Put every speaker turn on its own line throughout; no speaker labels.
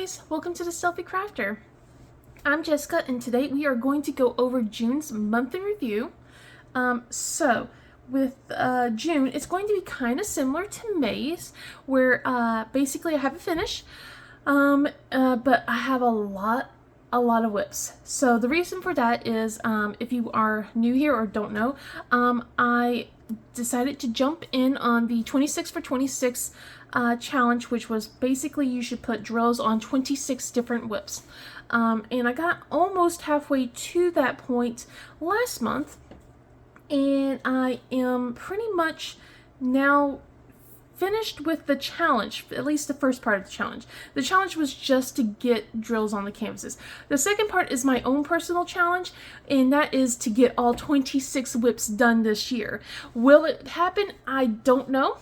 guys, welcome to the Selfie Crafter. I'm Jessica and today we are going to go over June's month in review. With June, it's going to be kind of similar to May's, where basically I have a finish, but I have a lot of whips. So the reason for that is, if you are new here or don't know, I decided to jump in on the 26 for 26 challenge, which was basically you should put drills on 26 different whips. And I got almost halfway to that point last month, and I am pretty much now finished with the challenge, at least the first part of the challenge. The challenge was just to get drills on the canvases. The second part is my own personal challenge, and that is to get all 26 whips done this year. Will it happen? I don't know.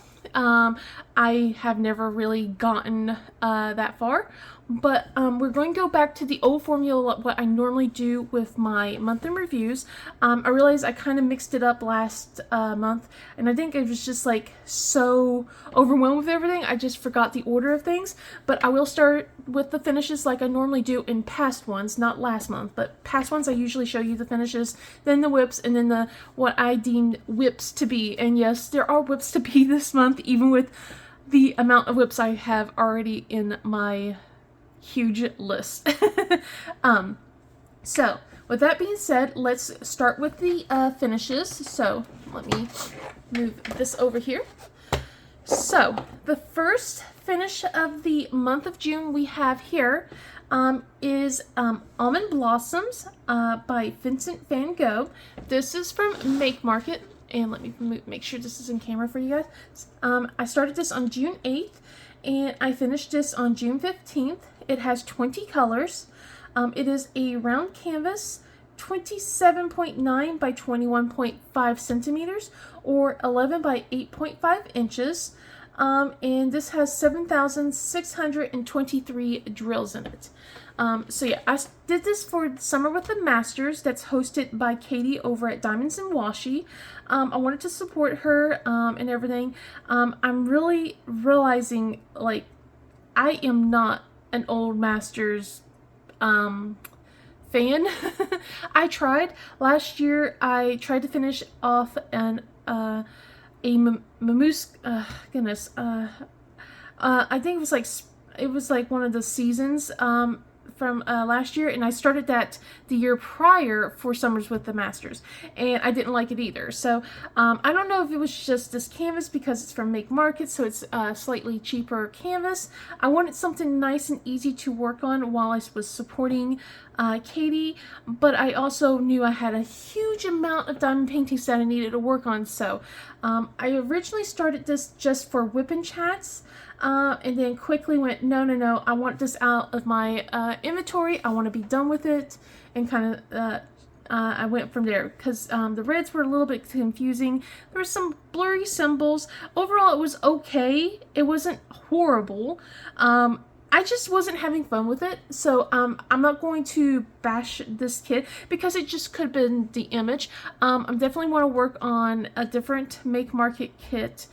I have never really gotten that far, but we're going to go back to the old formula, what I normally do with my month in reviews. I realized I kind of mixed it up last month, and I think I was just like so overwhelmed with everything, I just forgot the order of things. But I will start with the finishes like I normally do in past ones, not last month, but past ones I usually show you the finishes, then the whips, and then the what I deemed whips to be. And yes, there are whips to be this month, even with the amount of whips I have already in my huge list. So with that being said, let's start with the finishes. So let me move this over here. So the first finish of the month of June we have here is Almond Blossoms by Vincent van Gogh. This is from Make Market. And let me make sure this is in camera for you guys. I started this on June 8th, and I finished this on June 15th. It has 20 colors. It is a round canvas, 27.9 by 21.5 centimeters, or 11 by 8.5 inches. And this has 7,623 drills in it. So yeah, I did this for Summer with the Masters that's hosted by Katie over at Diamonds and Washi. I wanted to support her and everything. I'm really realizing, like, I am not an old Masters fan. I tried. Last year, I tried to finish off an I think it was like one of the seasons from last year, and I started that the year prior for Summers with the Masters, and I didn't like it either. So I don't know if it was just this canvas because it's from Make Market, so it's a slightly cheaper canvas. I wanted something nice and easy to work on while I was supporting Katie, but I also knew I had a huge amount of diamond paintings that I needed to work on. So I originally started this just for whip and chats, and then quickly went, no, I want this out of my inventory. I want to be done with it, and kind of I went from there because the reds were a little bit confusing. There were some blurry symbols. Overall, it was okay. It wasn't horrible. I just wasn't having fun with it, so I'm not going to bash this kit because it just could have been the image. I definitely want to work on a different Make Market kit.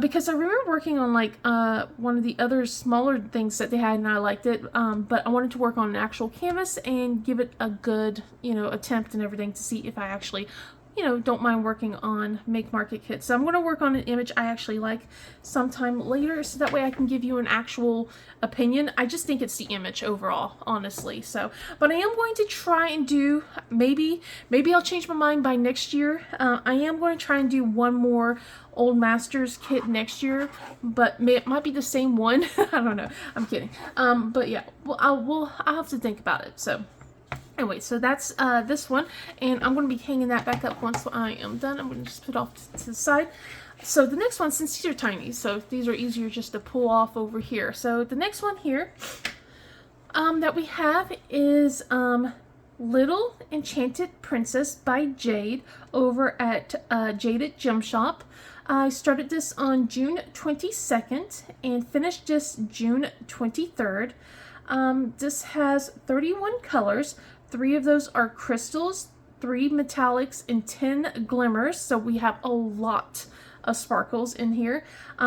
Because I remember working on like one of the other smaller things that they had, and I liked it, but I wanted to work on an actual canvas and give it a good, attempt and everything to see if I actually, don't mind working on Make Market kits. So I'm going to work on an image I actually like sometime later, so that way I can give you an actual opinion. I just think it's the image overall, honestly. So, but I am going to try and do, maybe I'll change my mind by next year. I am going to try and do one more Old Masters kit next year, but it might be the same one. I don't know. I'm kidding. But yeah, well, I'll have to think about it. So anyway, so that's this one, and I'm going to be hanging that back up once I am done. I'm going to just put it off to the side. So the next one, since these are tiny, so these are easier just to pull off over here. So the next one here that we have is Little Enchanted Princess by Jade over at Jaded Gem Shop. I started this on June 22nd and finished this June 23rd. This has 31 colors. 3 of those are crystals, 3 metallics, and 10 glimmers. So we have a lot of sparkles in here.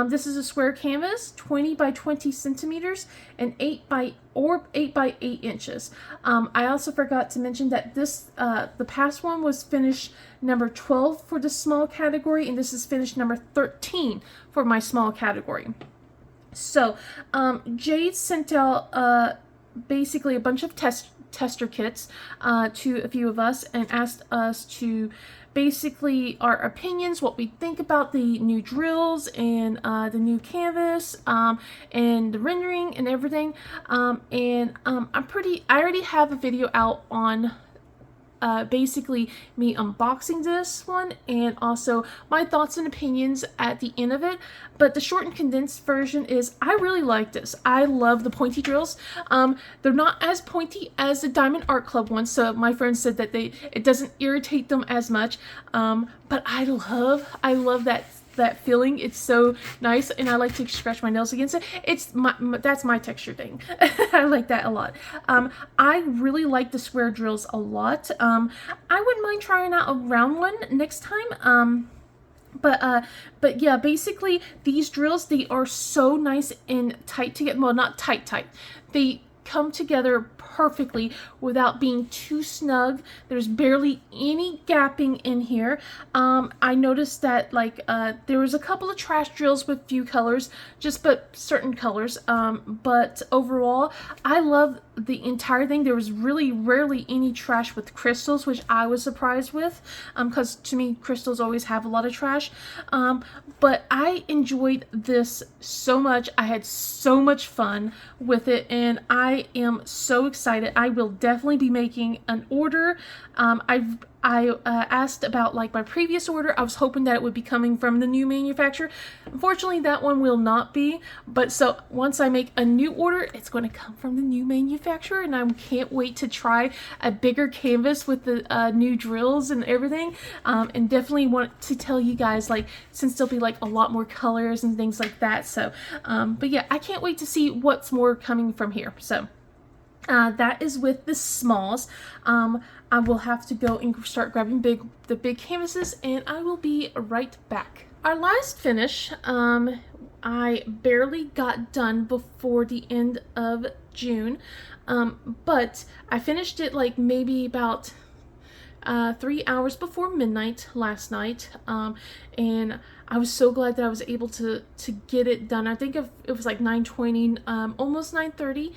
This is a square canvas, 20 by 20 centimeters and 8 by 8 inches. I also forgot to mention that this the past one was finish number 12 for the small category, and this is finish number 13 for my small category. So Jade sent out basically a bunch of tester kits to a few of us and asked us to basically our opinions, what we think about the new drills and the new canvas and the rendering and everything. I already have a video out on basically me unboxing this one and also my thoughts and opinions at the end of it. But the short and condensed version is I really like this. I love the pointy drills. They're not as pointy as the Diamond Art Club ones, so my friend said that it doesn't irritate them as much. But I love that feeling. It's so nice, and I like to scratch my nails against it. That's my texture thing. I like that a lot. I really like the square drills a lot. I wouldn't mind trying out a round one next time. But yeah, basically these drills, they are so nice and tight together. Well, not tight. They come together perfectly without being too snug. There's barely any gapping in here. I noticed that there was a couple of trash drills with few colors, but certain colors. But overall, I love the entire thing. There was really rarely any trash with crystals, which I was surprised with, because to me crystals always have a lot of trash. But I enjoyed this so much. I had so much fun with it, and I am so excited. I will definitely be making an order. I asked about my previous order. I was hoping that it would be coming from the new manufacturer. Unfortunately, that one will not be. But so once I make a new order, it's going to come from the new manufacturer, and I can't wait to try a bigger canvas with the new drills and everything. And definitely want to tell you guys, since there'll be a lot more colors and things like that. So, but yeah, I can't wait to see what's more coming from here. So. That is with the smalls. I will have to go and start grabbing the big canvases, and I will be right back. Our last finish, I barely got done before the end of June, but I finished it maybe about 3 hours before midnight last night, and I was so glad that I was able to get it done. I think it was 9:20, almost 9:30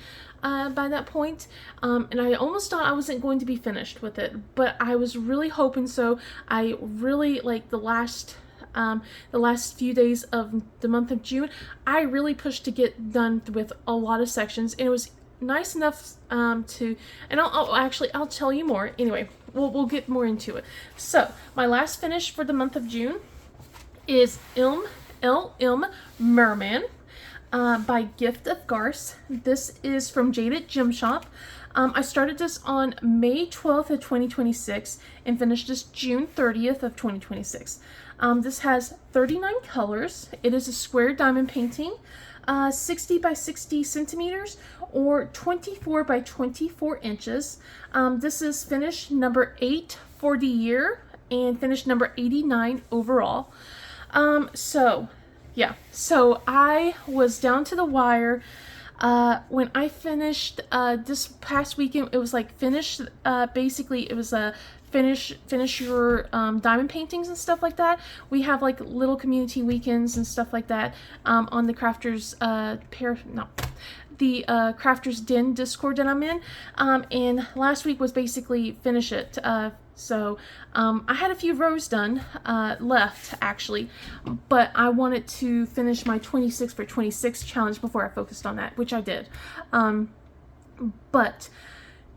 by that point, and I almost thought I wasn't going to be finished with it, but I was really hoping so. I really the last few days of the month of June, I really pushed to get done with a lot of sections, and it was nice enough and I'll tell you more. Anyway, we'll get more into it. So my last finish for the month of June is LM Merman by Gift of Garce. This is from Jaded Gem Shop. I started this on May 12th of 2026 and finished this June 30th of 2026. This has 39 colors. It is a square diamond painting, 60 by 60 centimeters or 24 by 24 inches. This is finish number 8 for the year and finish number 89 overall. So I was down to the wire when I finished this past weekend. It was basically it was a finish your diamond paintings and stuff like that. We have little community weekends and stuff like that on the Crafters Crafters Den Discord that I'm in, and last week was basically finish it. So I had a few rows done left actually, but I wanted to finish my 26 for 26 challenge before I focused on that, which I did. But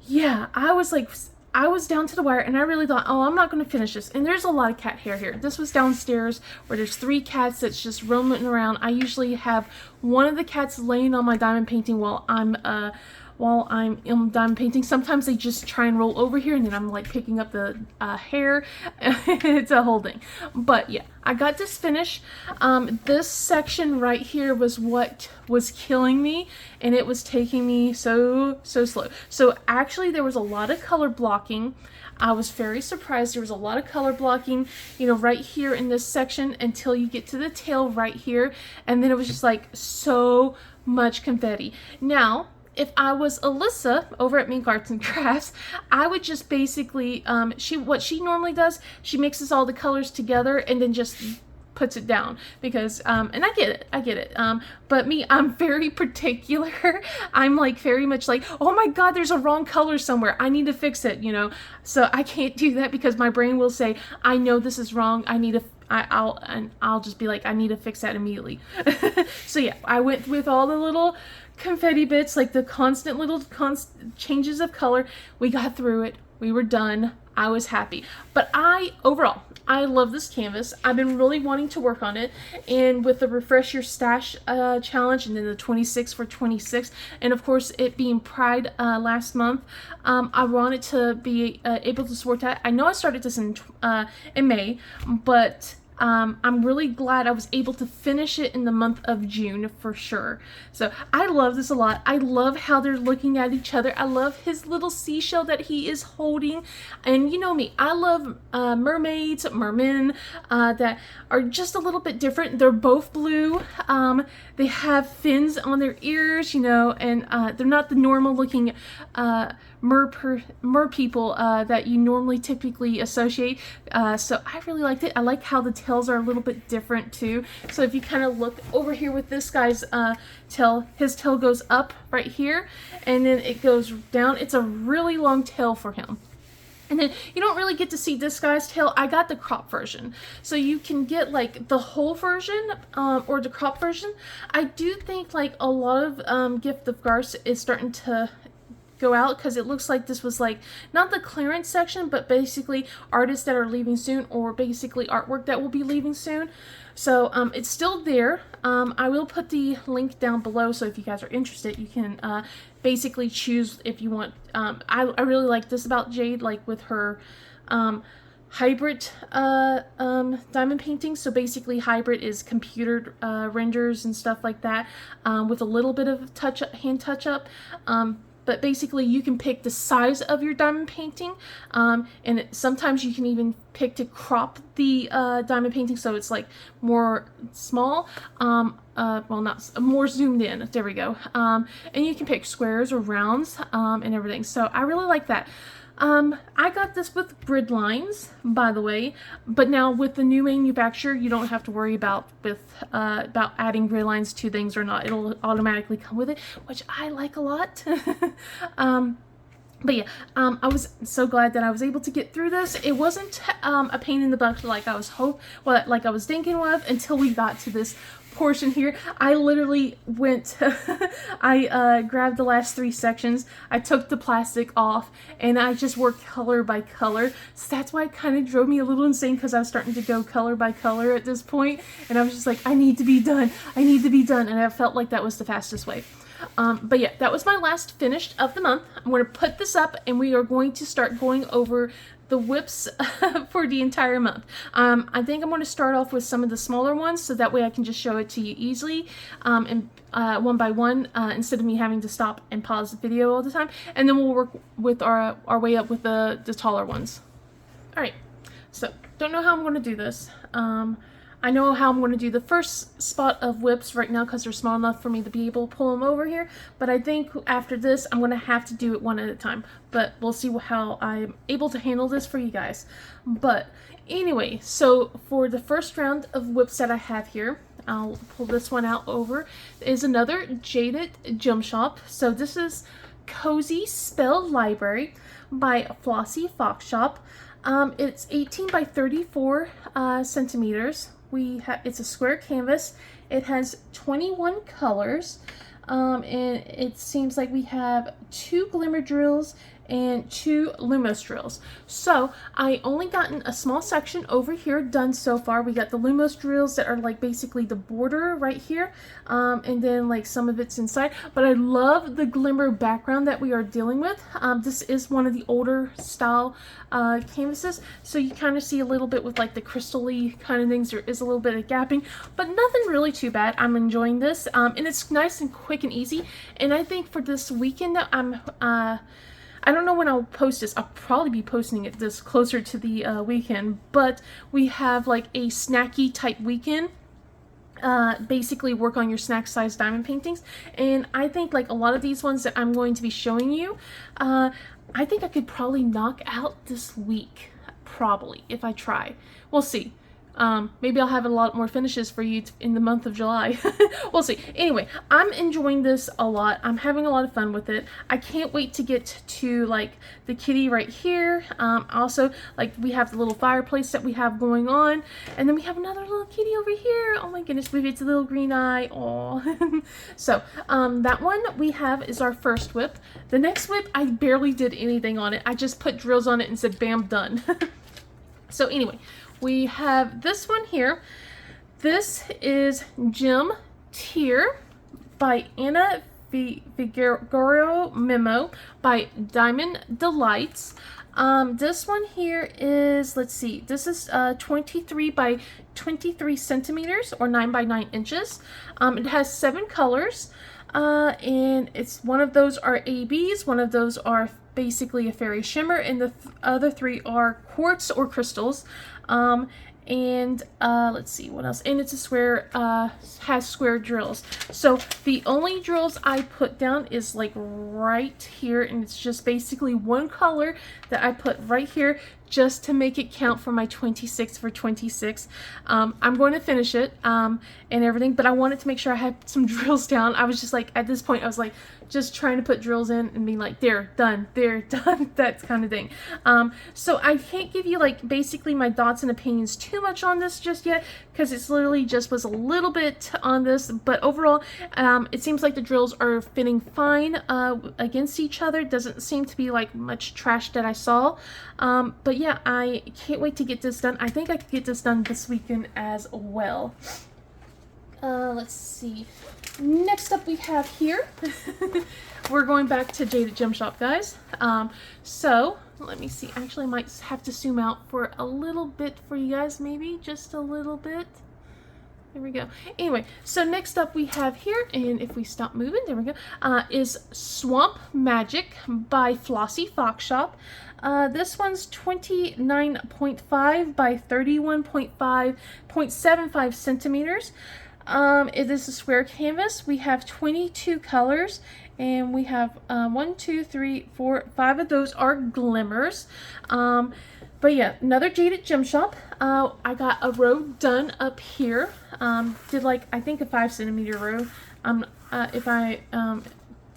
yeah, I was down to the wire, and I really thought, oh, I'm not going to finish this. And there's a lot of cat hair here. This was downstairs where there's 3 cats that's just roaming around. I usually have one of the cats laying on my diamond painting while I'm while I'm diamond painting. Sometimes they just try and roll over here, and then I'm like picking up the hair. It's a whole thing. But yeah, I got this finished. This section right here was what was killing me, and it was taking me so slow. So actually there was a lot of color blocking. I was very surprised. There was a lot of color blocking, you know, right here in this section until you get to the tail right here. And then it was just like so much confetti. Now, if I was Alyssa over at Mink Arts and Crafts, I would just basically, what she normally does, she mixes all the colors together and then just puts it down, because and I get it, but me, I'm very particular. I'm like very much like, oh my god, there's a wrong color somewhere, I need to fix it, you know. So I can't do that because my brain will say, I know this is wrong, I need to I'll just be like, I need to fix that immediately. So yeah, I went with all the little confetti bits, like the constant little changes of color. We got through it, we were done, I was happy. But overall, I love this canvas. I've been really wanting to work on it, and with the Refresh Your Stash challenge, and then the 26 for 26, and of course it being Pride last month, I wanted to be able to support that. I know I started this in May, but I'm really glad I was able to finish it in the month of June for sure. So I love this a lot. I love how they're looking at each other. I love his little seashell that he is holding. And you know me, I love mermaids, mermen that are just a little bit different. They're both blue. They have fins on their ears, you know, and they're not the normal looking mer people that you normally typically associate. So I really liked it. I like how the tails are a little bit different too. So if you kind of look over here with this guy's tail, his tail goes up right here and then it goes down. It's a really long tail for him. And then you don't really get to see this guy's tail. I got the crop version. So you can get like the whole version or the crop version. I do think like a lot of Gift of Garce is starting to go out, because it looks like this was like not the clearance section, but basically artists that are leaving soon, or basically artwork that will be leaving soon. So it's still there. I will put the link down below, so if you guys are interested, you can basically choose if you want. I really like this about Jade, like with her hybrid diamond painting. So basically hybrid is computer renders and stuff like that, with a little bit of hand touch up. But basically you can pick the size of your diamond painting, and sometimes you can even pick to crop the diamond painting so it's like more small, well, not more zoomed in, there we go. And you can pick squares or rounds and everything. So I really like that. I got this with grid lines, by the way, but now with the new manufacturer, you don't have to worry about adding grid lines to things or not. It'll automatically come with it, which I like a lot. But yeah, I was so glad that I was able to get through this. It wasn't a pain in the butt like I was thinking of, until we got to this portion here. I literally went I grabbed the last 3 sections, I took the plastic off, and I just worked color by color. So that's why it kind of drove me a little insane, because I was starting to go color by color at this point, and I was just like, I need to be done, and I felt like that was the fastest way. But yeah, that was my last finished of the month. I'm going to put this up, and we are going to start going over the whips for the entire month. I think I'm going to start off with some of the smaller ones, so that way I can just show it to you easily, and one by one, instead of me having to stop and pause the video all the time. And then we'll work with our way up with the taller ones. Alright, so don't know how I'm going to do this. I know how I'm going to do the first spot of whips right now, because they're small enough for me to be able to pull them over here. But I think after this, I'm going to have to do it one at a time. But we'll see how I'm able to handle this for you guys. But anyway, so for the first round of whips that I have here, I'll pull this one out over, is another Jaded Gem Shop. So this is Cozy Spell Library by Flossie Fox Shop. It's 18 by 34 centimeters. It's a square canvas. It has 21 colors, and it seems like we have 2 glimmer drills and 2 Lumos drills. So I only gotten a small section over here done so far. We got the Lumos drills that are like basically the border right here, and then like some of it's inside. But I love the glimmer background that we are dealing with. This is one of the older style canvases, so you kind of see a little bit with like the crystal-y kind of things. There is a little bit of gapping, but nothing really too bad. I'm enjoying this, and it's nice and quick and easy. And I think for this weekend, I don't know when I'll post this. I'll probably be posting it this closer to the weekend, but we have like a snacky type weekend. Basically work on your snack size diamond paintings, and I think like a lot of these ones that I'm going to be showing you, I think I could probably knock out this week, probably, if I try. We'll see. Maybe I'll have a lot more finishes for you in the month of July. We'll see. Anyway, I'm enjoying this a lot. I'm having a lot of fun with it. I can't wait to get to like the kitty right here. Also, like we have the little fireplace that we have going on, and then we have another little kitty over here. Oh my goodness, maybe it's a little green eye. Oh, so that one we have is our first whip. The next whip, I barely did anything on it. I just put drills on it and said, "Bam, done." So anyway. We have this one here. This is Gem Tier by Anna Figueroa Memo by Diamond Delights. This one here is, let's see, this is 23 by 23 centimeters or 9 by 9 inches. It has 7 colors, and it's one of those are ABs, one of those are basically a fairy shimmer, and the other 3 are quartz or crystals. And let's see what else, and it's a square, has square drills. So the only drills I put down is like right here, and it's just basically one color that I put right here just to make it count for my 26 for 26. I'm going to finish it and everything, but I wanted to make sure I had some drills down. I was just like, at this point I was like just trying to put drills in and being like, there, done, there, done, that kind of thing. So I can't give you like basically my thoughts and opinions too much on this just yet, because it's literally just was a little bit on this, but overall it seems like the drills are fitting fine against each other. Doesn't seem to be like much trash that I saw, but yeah, I can't wait to get this done. I think I could get this done this weekend as well. Let's see. Next up we have here, we're going back to Jaded Gem Shop, guys. So let me see. Actually, I might have to zoom out for a little bit for you guys, maybe just a little bit. There we go. Anyway, so next up we have here, and if we stop moving, there we go, is Swamp Magic by Flossy Fox Shop. This one's 29.5 by 31.75 centimeters. It is a square canvas. We have 22 colors, and we have 1, 2, 3, 4, 5 of those are glimmers. But yeah, another Jaded Gem Shop. I got a row done up here. Did like, I think a 5 centimeter row.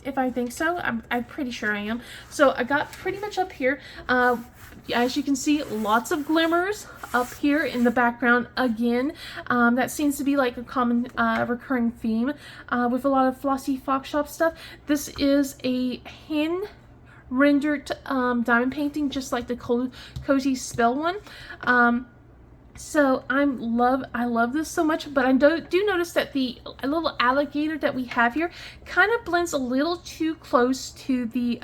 If I think so, I'm pretty sure I am. So I got pretty much up here. As you can see, lots of glimmers up here in the background again. That seems to be like a common recurring theme with a lot of Flossy Fox Shop stuff. This is a hand rendered diamond painting, just like the Cozy Spell one. So I love this so much, but I do notice that the little alligator that we have here kind of blends a little too close to the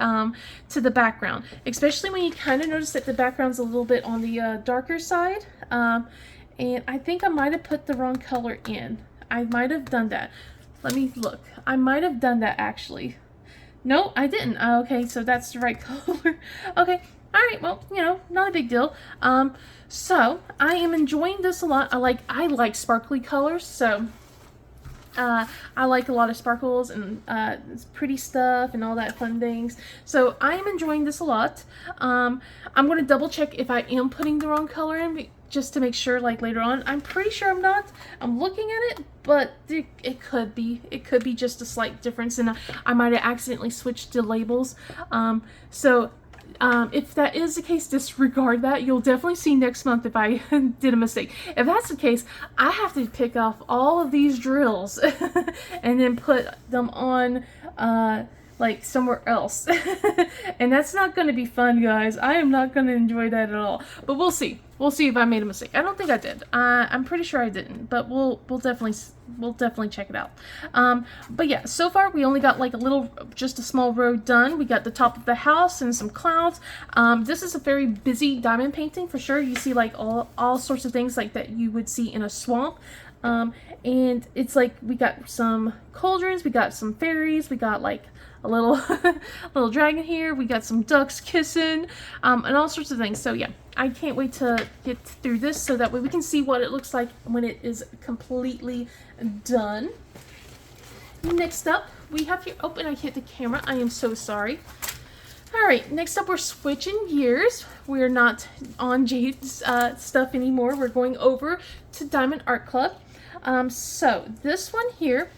background, especially when you kind of notice that the background's a little bit on the darker side. And I think I might have put the wrong color in. I might have done that. Let me look. I might have done that actually. No, I didn't. Okay, so that's the right color. Okay. Alright, well, you know, not a big deal. So I am enjoying this a lot. I like sparkly colors, so I like a lot of sparkles and pretty stuff and all that fun things. So I am enjoying this a lot. I'm going to double check if I am putting the wrong color in, just to make sure, like later on. I'm pretty sure I'm not. I'm looking at it, but it could be. It could be just a slight difference, and I might have accidentally switched the labels. If that is the case, disregard that. You'll definitely see next month if I did a mistake. If that's the case, I have to pick off all of these drills and then put them on like somewhere else. And that's not going to be fun, guys. I am not going to enjoy that at all. But we'll see. We'll see if I made a mistake. I don't think I did. I'm pretty sure I didn't, but we'll definitely check it out. But yeah, so far we only got like just a small row done. We got the top of the house and some clouds. This is a very busy diamond painting for sure. You see like all sorts of things like that you would see in a swamp. And it's like we got some cauldrons, we got some fairies, we got like a little little dragon here, we got some ducks kissing, and all sorts of things. So yeah, I can't wait to get through this so that way we can see what it looks like when it is completely done. Next up, we have here, oh, and I hit the camera, I am so sorry. Alright, next up we're switching gears. We're not on Jade's stuff anymore. We're going over to Diamond Art Club. So this one here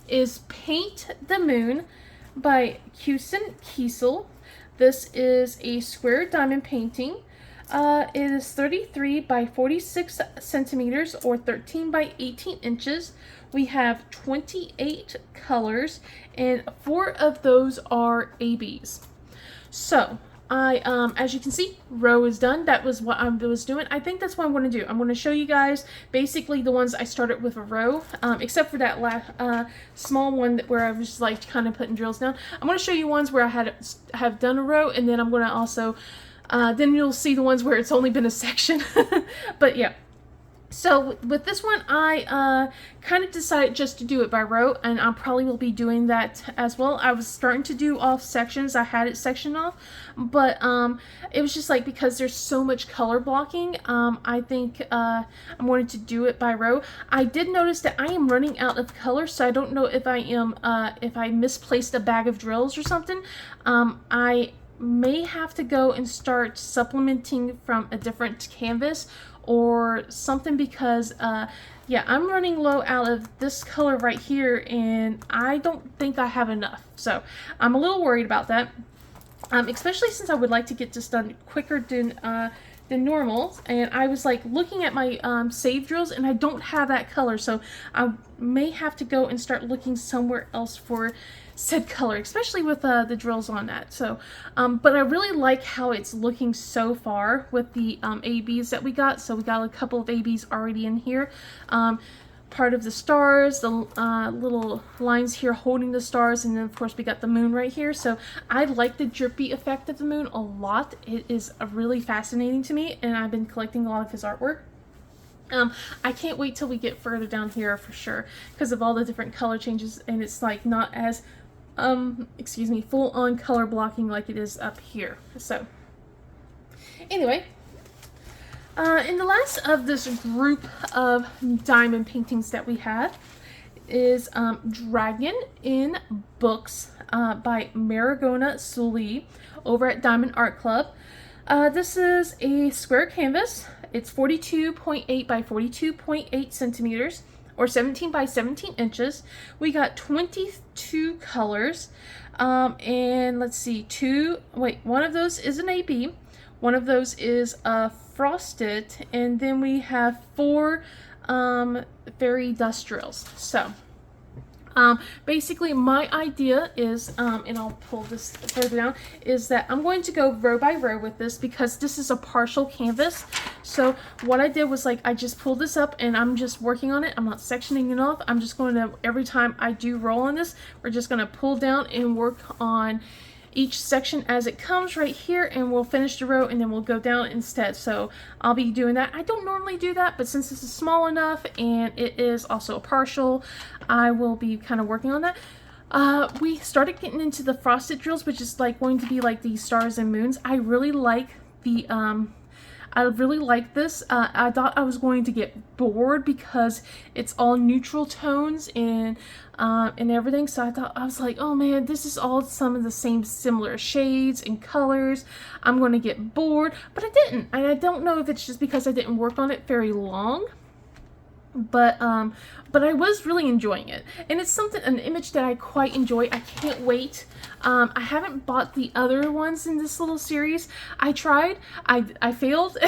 is Paint the Moon by Kusin Kiesel. This is a square diamond painting. It is 33 by 46 centimeters or 13 by 18 inches. We have 28 colors and 4 of those are ABs. So, as you can see, row is done. That was what I was doing. I think that's what I'm going to do. I'm going to show you guys basically the ones I started with a row, except for that last small one where I was like kind of putting drills down. I'm going to show you ones where I have done a row, and then I'm going to also, then you'll see the ones where it's only been a section. But yeah. So with this one, I kind of decided just to do it by row, and I probably will be doing that as well. I was starting to do off sections. I had it sectioned off, but it was just like because there's so much color blocking, I think I'm going to do it by row. I did notice that I am running out of color, so I don't know if I am if I misplaced a bag of drills or something. I may have to go and start supplementing from a different canvas or something because yeah, I'm running low out of this color right here and I don't think I have enough, so I'm a little worried about that, especially since I would like to get this done quicker than normal. And I was like looking at my save drills and I don't have that color, so I may have to go and start looking somewhere else for said color, especially with the drills on that. So but I really like how it's looking so far with the ABs that we got. So we got a couple of ABs already in here, part of the stars, the little lines here holding the stars, and then of course we got the moon right here. So I like the drippy effect of the moon a lot. It is really fascinating to me, and I've been collecting a lot of his artwork. I can't wait till we get further down here for sure because of all the different color changes, and it's like not as excuse me, full on color blocking like it is up here. So anyway, in the last of this group of diamond paintings that we have is Dragon in Books by Marigona Sully over at Diamond Art Club. This is a square canvas. It's 42.8 by 42.8 centimeters or 17 by 17 inches. We got 22 colors, and let's see, one of those is an AB, one of those is frosted, and then we have 4 fairy dust drills. So basically my idea is, and I'll pull this further down, is that I'm going to go row by row with this because this is a partial canvas. So what I did was like I just pulled this up and I'm just working on it. I'm not sectioning it off. I'm just going to, every time I do roll on this, we're just going to pull down and work on each section as it comes right here, and we'll finish the row and then we'll go down instead. So I'll be doing that. I don't normally do that, but since this is small enough and it is also a partial, I will be kind of working on that. We started getting into the frosted drills, which is like going to be like the stars and moons. I really like the this. I thought I was going to get bored because it's all neutral tones and everything. So I was like, oh man, this is all some of the same similar shades and colors. I'm going to get bored, but I didn't. And I don't know if it's just because I didn't work on it very long. but I was really enjoying it, and it's an image that I quite enjoy. I can't wait. I haven't bought the other ones in this little series. I tried, I failed,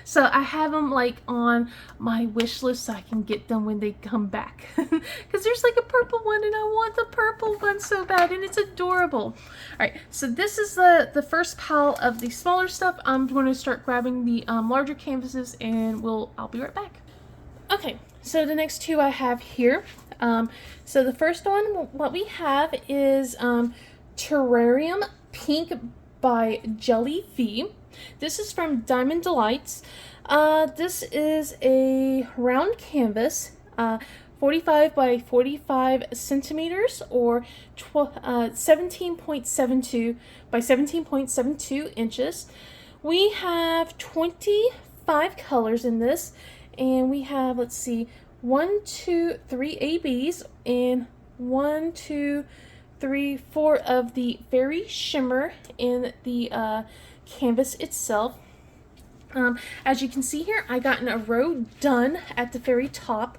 so I have them like on my wish list so I can get them when they come back. Because there's like a purple one, and I want the purple one so bad, and it's adorable. All right, so this is the first pile of the smaller stuff. I'm going to start grabbing the larger canvases, and I'll be right back. Okay, so the next two I have here. So the first one, what we have is Terrarium Pink by Jelly V. This is from Diamond Delights. This is a round canvas, 45 by 45 centimeters, or 17.72 by 17.72 inches. We have 25 colors in this. And we have, let's see, 1, 2, 3 ABs, and 1, 2, 3, 4 of the Fairy Shimmer in the canvas itself. As you can see here, I got a row done at the very top.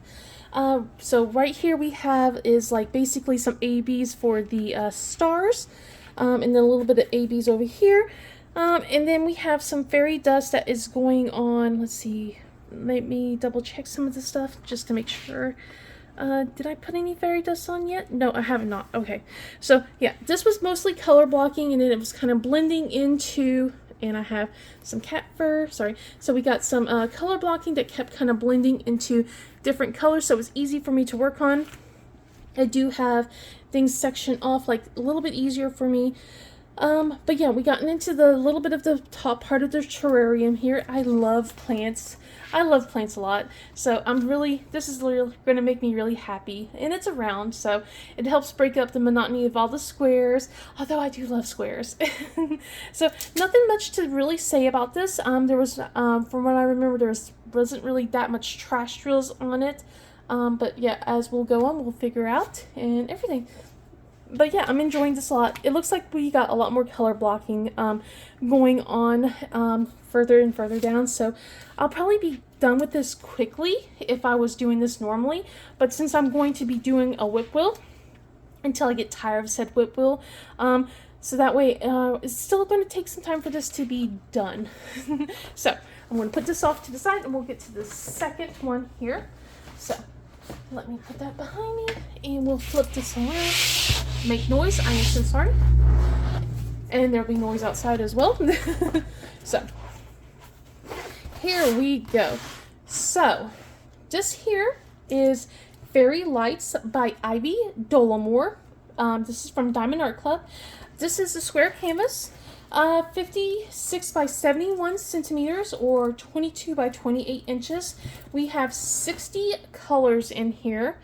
So right here we have is like basically some ABs for the stars, and then a little bit of ABs over here. And then we have some fairy dust that is going on, let's see, let me double check some of the stuff just to make sure. Did I put any fairy dust on yet? No, I have not. Okay, so yeah, this was mostly color blocking, and then it was kind of blending into, and I have some cat fur, sorry. So we got some color blocking that kept kind of blending into different colors, so it was easy for me to work on. I do have things sectioned off like a little bit easier for me. But yeah, we gotten into the little bit of the top part of the terrarium here. I love plants. I love plants a lot. So this is really going to make me really happy. And it's a round, so it helps break up the monotony of all the squares. Although I do love squares. So nothing much to really say about this. There was, from what I remember, wasn't really that much trash drills on it. But yeah, as we'll go on, we'll figure out and everything. But yeah, I'm enjoying this a lot. It looks like we got a lot more color blocking going on further and further down. So I'll probably be done with this quickly if I was doing this normally. But since I'm going to be doing a whip wheel until I get tired of said whip wheel, so that way it's still going to take some time for this to be done. So I'm going to put this off to the side, and we'll get to the second one here. So let me put that behind me, and we'll flip this around. Make noise, I am so sorry. And there'll be noise outside as well. So, here we go. So, this here is Fairy Lights by Ivy Dolamore. This is from Diamond Art Club. This is a square canvas, 56 by 71 centimeters, or 22 by 28 inches. We have 60 colors in here,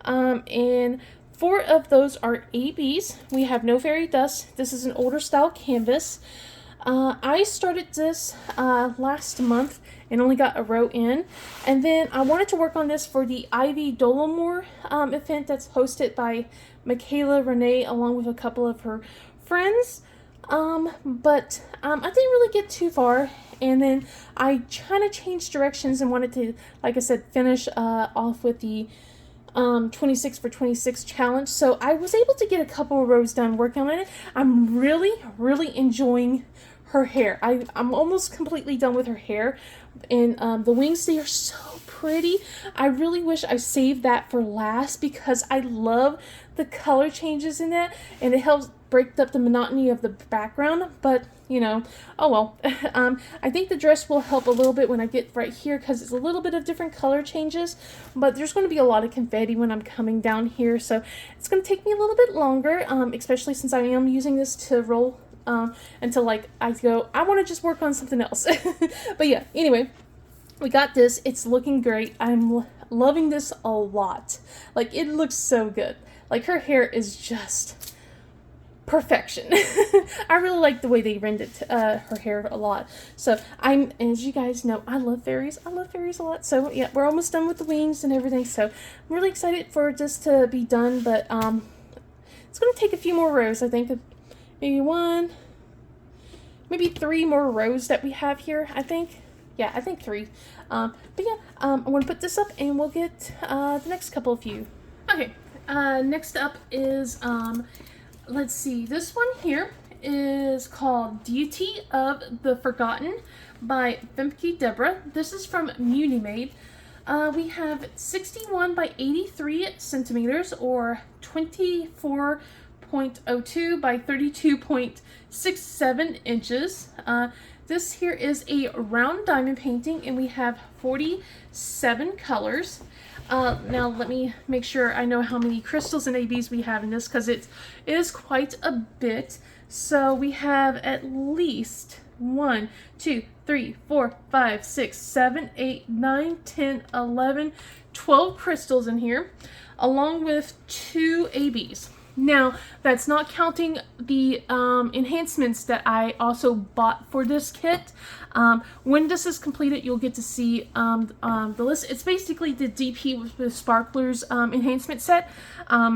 and 4 of those are ABs. We have no fairy dust. This is an older style canvas. I started this last month and only got a row in. And then I wanted to work on this for the Ivy Dolamore event that's hosted by MichaelaReneee along with a couple of her friends. But I didn't really get too far. And then I kind of changed directions and wanted to, like I said, finish off with the 26 for 26 challenge. So I was able to get a couple of rows done working on it. I'm really enjoying her hair. I'm almost completely done with her hair, and the wings, they are so pretty. I really wish I saved that for last because I love the color changes in that, and it helps break up the monotony of the background. But you know, oh well. I think the dress will help a little bit when I get right here because it's a little bit of different color changes, but there's going to be a lot of confetti when I'm coming down here, so it's going to take me a little bit longer, especially since I am using this to roll until like I go, I want to just work on something else. But yeah, anyway, we got this. It's looking great. I'm loving this a lot. Like, it looks so good. Like, her hair is just perfection. I really like the way they rendered her hair a lot. So as you guys know, I love fairies. I love fairies a lot. So yeah, we're almost done with the wings and everything. So I'm really excited for this to be done. But it's going to take a few more rows. I think maybe 3 more rows that we have here. I think. Yeah, I think 3. But yeah, I'm going to put this up and we'll get the next couple of you. Okay, next up is, let's see, this one here is called Deity of the Forgotten by Femke Deborah. This is from Munimade. We have 61 by 83 centimeters, or 24.02 by 32.67 inches. This here is a round diamond painting, and we have 47 colors. Now let me make sure I know how many crystals and ABs we have in this, because it is quite a bit. So we have at least 1, 2, 3, 4, 5, 6, 7, 8, 9, 10, 11, 12 crystals in here, along with 2 ABs. Now, that's not counting the enhancements that I also bought for this kit. When this is completed, you'll get to see the list. It's basically the DP with Sparklers enhancement set.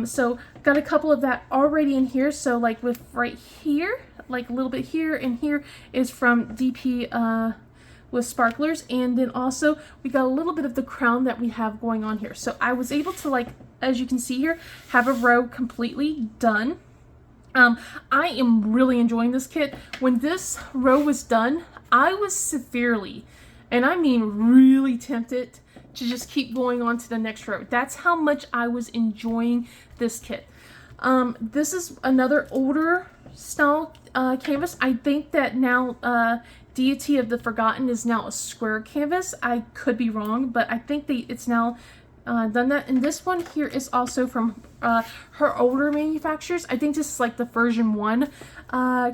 So, got a couple of that already in here. So, like with right here, like a little bit here and here is from DP with Sparklers. And then also, we got a little bit of the crown that we have going on here. So, I was able to, like, as you can see here, have a row completely done. I am really enjoying this kit. When this row was done, I was severely, and I mean really tempted to just keep going on to the next row. That's how much I was enjoying this kit. This is another older style canvas. I think that now Deity of the Forgotten is now a square canvas. I could be wrong, but I think it's now done that. And this one here is also from her older manufacturers. I think this is like the version 1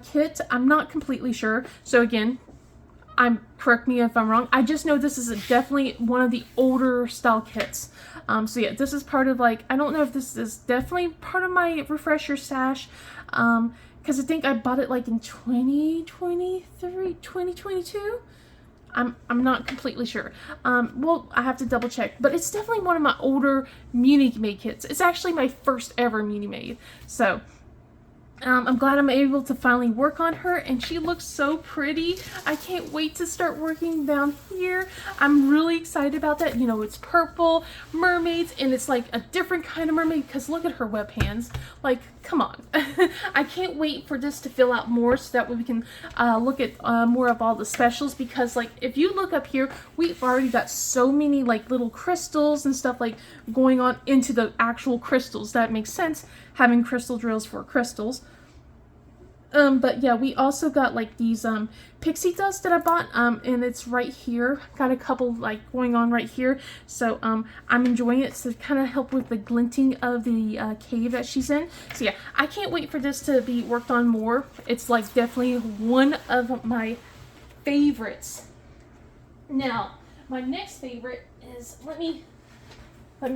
kit. I'm not completely sure. So again, correct me if I'm wrong. I just know this is definitely one of the older style kits. So yeah, this is part of, like, I don't know if this is definitely part of my refresher stash. Because I think I bought it like in 2023, 2022. I'm not completely sure. Well, I have to double check, but it's definitely one of my older Munimade kits. It's actually my first ever Munimade. So, I'm glad I'm able to finally work on her, and she looks so pretty. I can't wait to start working down here. I'm really excited about that. You know, it's purple, mermaids, and it's like a different kind of mermaid, because look at her web hands. Like, come on. I can't wait for this to fill out more so that way we can look at more of all the specials, because, like, if you look up here, we've already got so many, like, little crystals and stuff, like, going on into the actual crystals. That makes sense, having crystal drills for crystals. But yeah, we also got like these pixie dust that I bought, and it's right here. Got a couple like going on right here, so I'm enjoying it to kind of help with the glinting of the cave that she's in. So yeah, I can't wait for this to be worked on more. It's like definitely one of my favorites. Now, my next favorite is, let me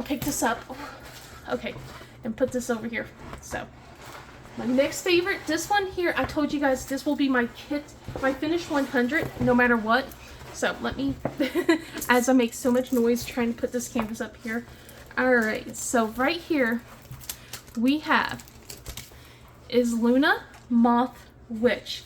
pick this up. Okay, and put this over here. So, my next favorite, this one here, I told you guys this will be my kit, my finish 100, no matter what. So let me, as I make so much noise trying to put this canvas up here. Alright, so right here, we have is Luna Moth Witch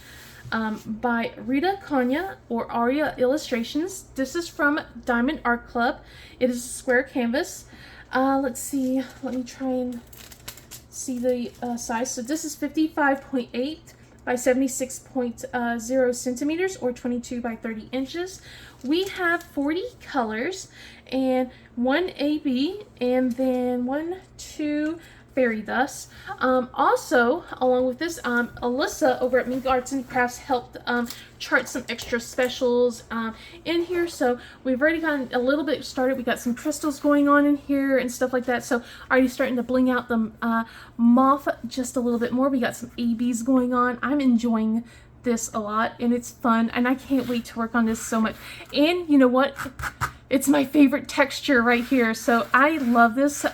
by Rita Kanya or Aria Illustrations. This is from Diamond Art Club. It is a square canvas. Let's see, let me try and see the size. So this is 55.8 by 76.0 centimeters, or 22 by 30 inches. We have 40 colors and 1 AB, and then 1, 2 fairy dust. Also, along with this, Alyssa over at Mink Arts and Crafts helped chart some extra specials in here. So we've already gotten a little bit started. We got some crystals going on in here and stuff like that. So already starting to bling out the moth just a little bit more. We got some ABs going on. I'm enjoying this a lot, and it's fun, and I can't wait to work on this so much. And you know what? It's my favorite texture right here. So I love this.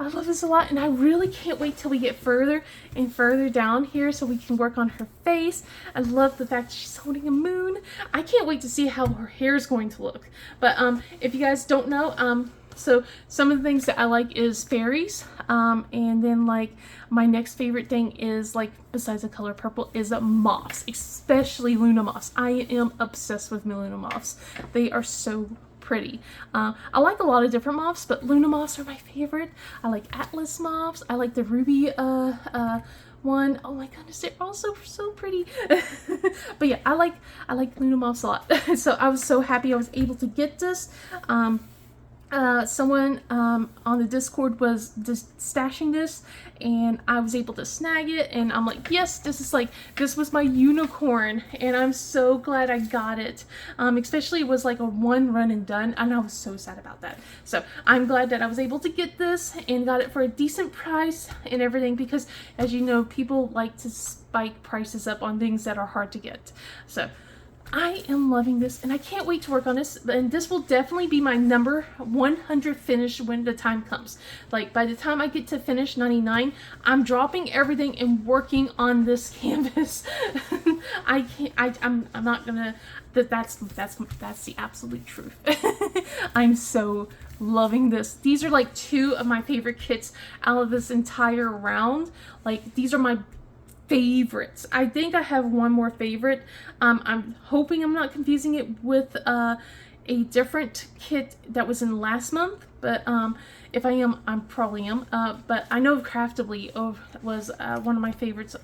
I love this a lot, and I really can't wait till we get further and further down here so we can work on her face. I love the fact that she's holding a moon. I can't wait to see how her hair is going to look. But if you guys don't know, so some of the things that I like is fairies, and then like my next favorite thing is, like, besides the color purple, is moths, especially Luna moths. I am obsessed with Luna moths. They are so pretty. I like a lot of different moths, but Luna moths are my favorite. I like Atlas moths. I like the ruby one. Oh my goodness, they're all so pretty. But yeah, I like Luna moths a lot. So I was so happy I was able to get this. Someone on the Discord was just stashing this, and I was able to snag it, and I'm like, yes, this was my unicorn, and I'm so glad I got it. Especially it was like a one run and done, and I was so sad about that. So I'm glad that I was able to get this and got it for a decent price and everything, because as you know, people like to spike prices up on things that are hard to get. So I am loving this, and I can't wait to work on this, and this will definitely be my number 100 finish when the time comes. Like, by the time I get to finish 99, I'm dropping everything and working on this canvas. I'm not gonna, that's the absolute truth. I'm so loving this. These are like two of my favorite kits out of this entire round. Like, these are my favorites. I think I have one more favorite. I'm hoping I'm not confusing it with a different kit that was in last month, but if I am, I probably am. But I know Craftably was one of my favorites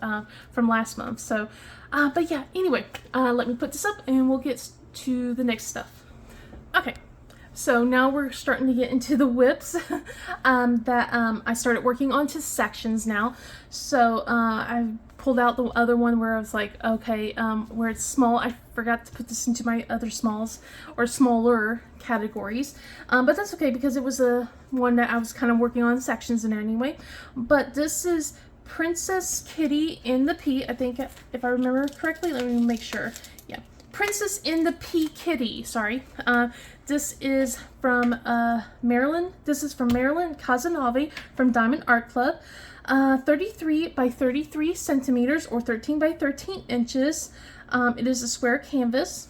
from last month. So, but yeah, anyway, let me put this up and we'll get to the next stuff. Okay. So now we're starting to get into the whips that I started working onto sections now. So I pulled out the other one where I was like, okay, where it's small. I forgot to put this into my other smalls or smaller categories, but that's okay because it was a one that I was kind of working on sections in anyway. But this is Princess Kitty in the P. I think if I remember correctly, let me make sure. Yeah. Princess in the Pea Kitty, sorry. This is from Marilyn. This is from Marilyn Casanave from Diamond Art Club. 33 by 33 centimeters or 13 by 13 inches. It is a square canvas.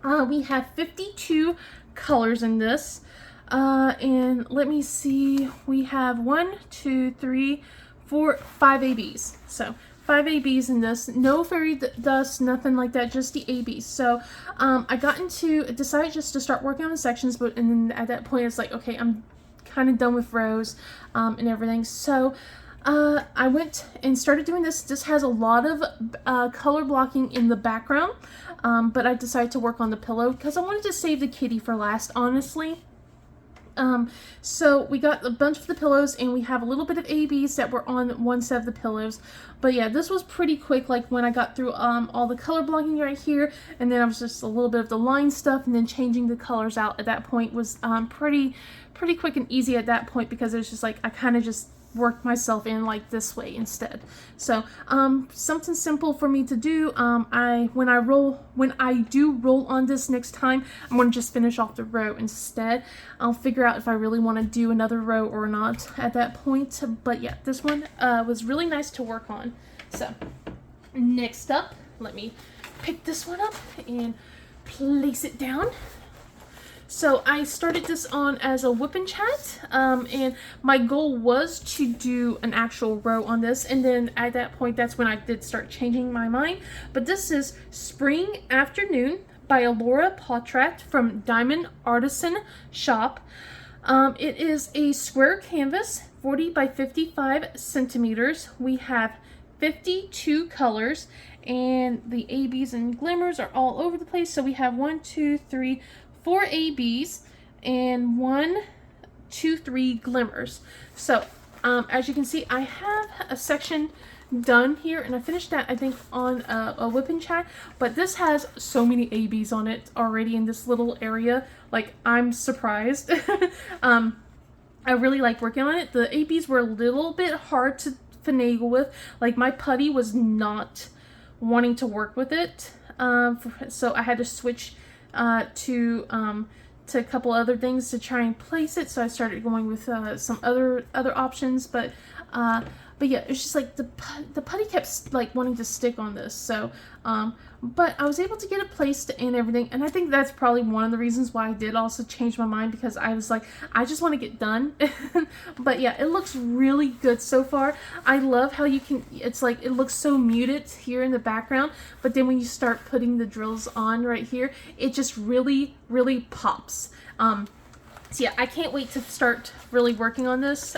We have 52 colors in this. And let me see. We have 1, 2, 3, 4, 5 ABs. So 5 ABs in this, no fairy dust, nothing like that, just the ABs. So I decided just to start working on the sections, but and then at that point it's like, okay, I'm kind of done with rows and everything. So I went and started doing this. This has a lot of color blocking in the background, but I decided to work on the pillow because I wanted to save the kitty for last, honestly. So we got a bunch of the pillows, and we have a little bit of ABs that were on one set of the pillows. But yeah, this was pretty quick, like when I got through all the color blocking right here, and then I was just a little bit of the line stuff, and then changing the colors out at that point was pretty quick and easy at that point, because it was just like I kind of just worked myself in like this way instead. So something simple for me to do. When I do roll on this next time, I'm going to just finish off the row instead. I'll figure out if I really want to do another row or not at that point. But yeah, this one was really nice to work on. So next up, let me pick this one up and place it down. So I started this on as a whip and chat, and my goal was to do an actual row on this, and then at that point, that's when I did start changing my mind. But this is Spring Afternoon by Laura Potrat from Diamond Artisan Shop. It is a square canvas, 40 by 55 centimeters. We have 52 colors, and the ABs and glimmers are all over the place. So we have 1, 2, 3, 4 ABs and 1, 2, 3 glimmers. So as you can see, I have a section done here, and I finished that I think on a whip and chat, but this has so many ABs on it already in this little area. Like, I'm surprised. I really like working on it. The ABs were a little bit hard to finagle with. Like, my putty was not wanting to work with it, so I had to switch to a couple other things to try and place it. So I started going with some other options, but But yeah, it's just like the putty kept like wanting to stick on this. So, but I was able to get it placed and everything, and I think that's probably one of the reasons why I did also change my mind, because I was like, I just want to get done. But yeah, it looks really good so far. I love how you can, it's like, it looks so muted here in the background, but then when you start putting the drills on right here, it just really, really pops. So yeah, I can't wait to start really working on this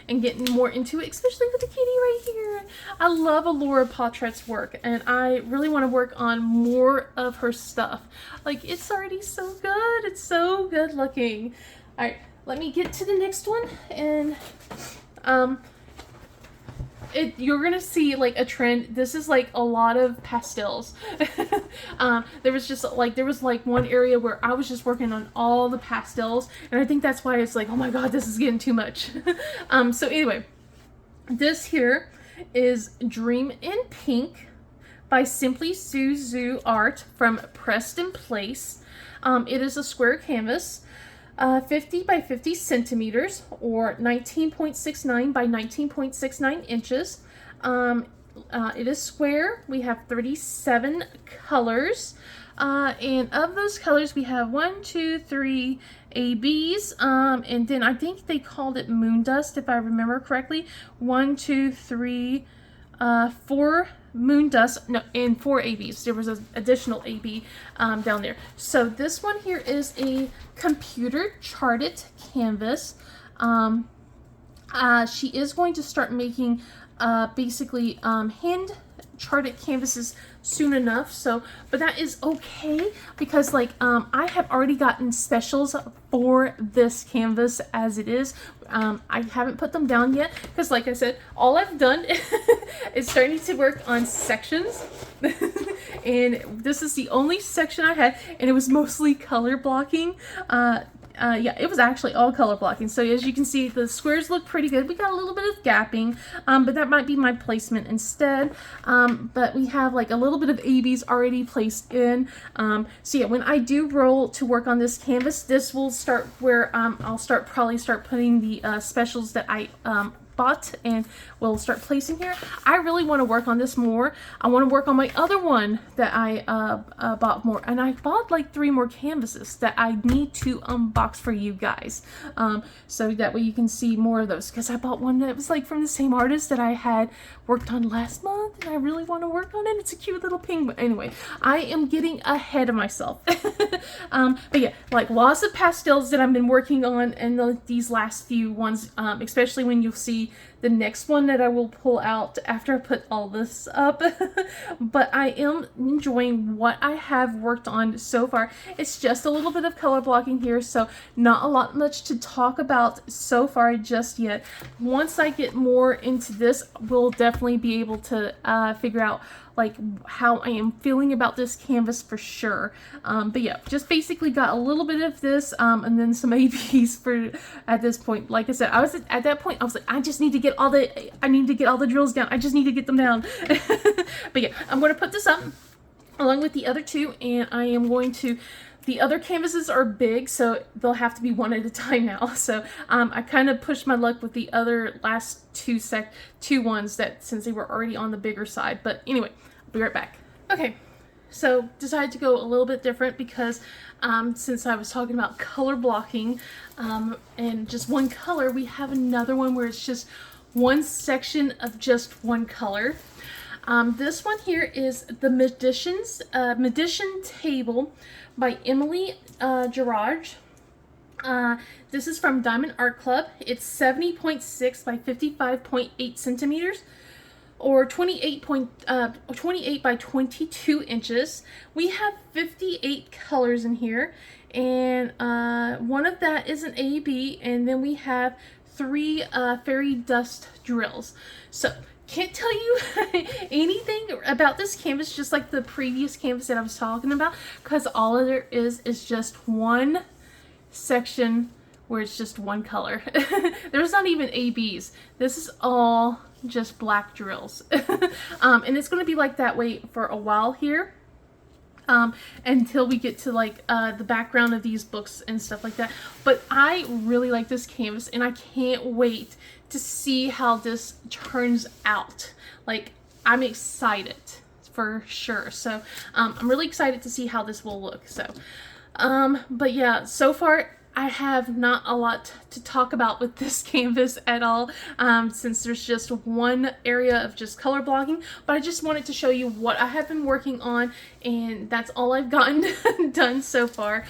and getting more into it, especially with the kitty right here. I love Laura Potret's work, and I really want to work on more of her stuff. Like, it's already so good. It's so good looking. All right, let me get to the next one, and you're gonna see like a trend. This is like a lot of pastels. There was like one area where I was just working on all the pastels, and I think that's why it's like, oh my god, this is getting too much. So anyway, this here is Dream in Pink by Simply Suzu Art from Preston Place. It is a square canvas. 50 by 50 centimeters, or 19.69 by 19.69 inches. It is square. We have 37 colors. And of those colors, we have 1, 2, 3 ABs. And then I think they called it moon dust, if I remember correctly. 1, 2, 3, 4 moon dust, no, and 4 ABs. There was an additional AB down there. So this one here is a computer charted canvas. She is going to start making basically hand charted canvases soon enough, so, but that is okay, because like I have already gotten specials for this canvas as it is. I haven't put them down yet, because like I said, all I've done is starting to work on sections. And this is the only section I had, and it was mostly color blocking. Yeah, it was actually all color blocking. So as you can see, the squares look pretty good. We got a little bit of gapping, but that might be my placement instead. But we have like a little bit of ABs already placed in. So yeah, when I do roll to work on this canvas, this will start where I'll probably start putting the specials that I bought, and we'll start placing here. I really want to work on this more. I want to work on my other one that I bought more, and I bought like 3 more canvases that I need to unbox for you guys, so that way you can see more of those, because I bought one that was like from the same artist that I had worked on last month, and I really want to work on it. It's a cute little penguin. Anyway, I am getting ahead of myself. But yeah, like lots of pastels that I've been working on, and these last few ones, especially when you'll see the next one that I will pull out after I put all this up. But I am enjoying what I have worked on so far. It's just a little bit of color blocking here, so not a lot much to talk about so far just yet. Once I get more into this, we'll definitely be able to figure out like how I am feeling about this canvas for sure. But yeah, just basically got a little bit of this and then some ABs for at this point. Like I said, I was at that point, I was like, I just need to get all the drills down. I just need to get them down. But yeah, I'm going to put this up along with the other 2, and I am going to, the other canvases are big, so they'll have to be one at a time now. So I kind of pushed my luck with the other last two ones that, since they were already on the bigger side. But anyway, I'll be right back. Okay, so decided to go a little bit different because since I was talking about color blocking and just one color, we have another one where it's just one section of just one color. This one here is the Magician Table by Emily Gerard. This is from Diamond Art Club. It's 70.6 by 55.8 centimeters, or 28 by 22 inches. We have 58 colors in here, and one of that is an AB, and then we have 3 fairy dust drills. So can't tell you anything about this canvas, just like the previous canvas that I was talking about, because all of there is just one section where it's just one color. There's not even ABs. This is all just black drills. And it's going to be like that way for a while here. Until we get to like the background of these books and stuff like that. But I really like this canvas, and I can't wait to see how this turns out. Like, I'm excited for sure. So I'm really excited to see how this will look. So but yeah, so far I have not a lot to talk about with this canvas at all, since there's just one area of just color blocking, but I just wanted to show you what I have been working on, and that's all I've gotten done so far,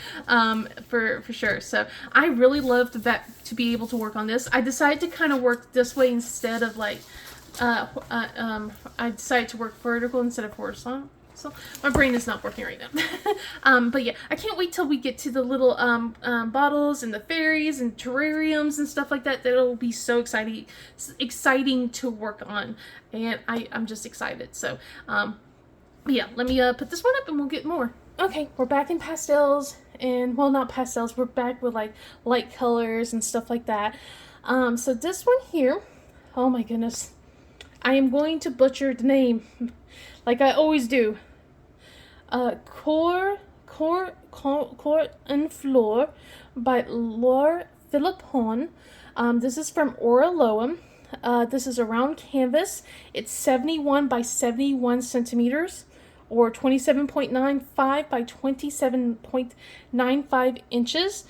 for sure. So I really love to be able to work on this. I decided to kind of work this way instead of like, I decided to work vertical instead of horizontal. So my brain is not working right now. But yeah, I can't wait till we get to the little bottles and the fairies and terrariums and stuff like that. That'll be so exciting to work on, and I'm just excited. So yeah, let me put this one up and we'll get more. Okay, we're back in pastels, and well, not pastels, we're back with like light colors and stuff like that. So this one here, oh my goodness, I am going to butcher the name like I always do. Coeur en Fleur by Laure Philippon. This is from Oraloa. This is a round canvas. It's 71 by 71 centimeters, or 27.95 by 27.95 inches.